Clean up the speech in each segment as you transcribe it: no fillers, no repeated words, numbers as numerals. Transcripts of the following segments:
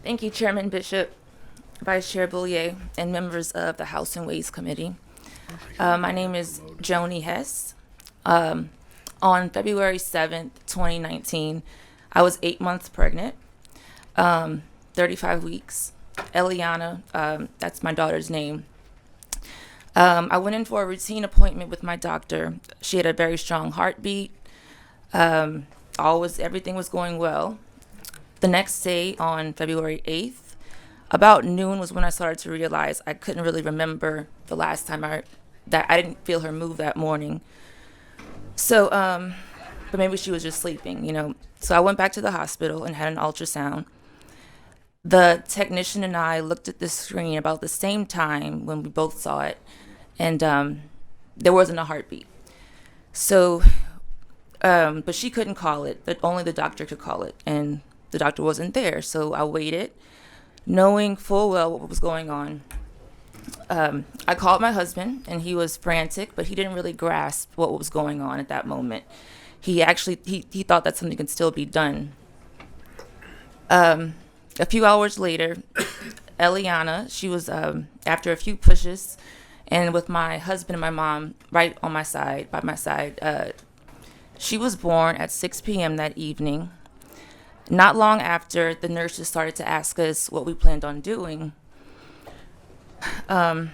Thank you, Chairman Bishop, Vice Chair Boulier, and members of the House and Ways Committee. My name is Joni Hess. On February 7th, 2019, I was 8 months pregnant, 35 weeks. Eliana, that's my daughter's name. I went in for a routine appointment with my doctor. She had a very strong heartbeat. Everything was going well. The next day, on February 8th, about noon was when I started to realize I couldn't really remember the last time that I didn't feel her move that morning. So, but maybe she was just sleeping. So I went back to the hospital and had an ultrasound. The technician and I looked at the screen about the same time when we both saw it, and there wasn't a heartbeat. So, but she couldn't call it. Only the doctor could call it, and the doctor wasn't there. So I waited, knowing full well what was going on. I called my husband, and he was frantic, but he didn't really grasp what was going on at that moment. He thought that something could still be done. A few hours later, Eliana, she was, after a few pushes, and with my husband and my mom right by my side, she was born at 6 p.m. that evening. Not long after, the nurses started to ask us what we planned on doing. Would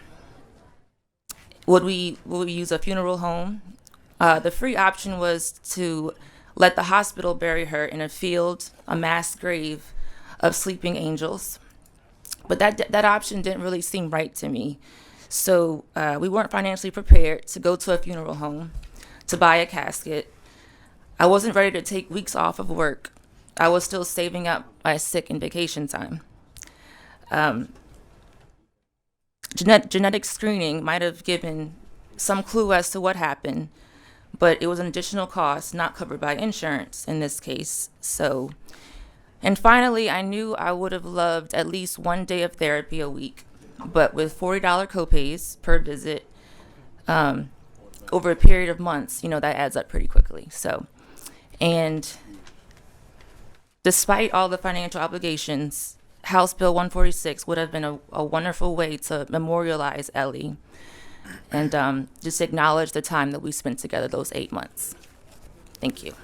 we use a funeral home? The free option was to let the hospital bury her in a field, a mass grave of sleeping angels. But that option didn't really seem right to me. So we weren't financially prepared to go to a funeral home, to buy a casket. I wasn't ready to take weeks off of work. I was still saving up my sick and vacation time. Genetic screening might have given some clue as to what happened, but it was an additional cost not covered by insurance in this case. And finally, I knew I would have loved at least one day of therapy a week, but with $40 copays per visit, over a period of months, that adds up pretty quickly. And despite all the financial obligations, House Bill 146 would have been a wonderful way to memorialize Ellie and just acknowledge the time that we spent together those 8 months. Thank you.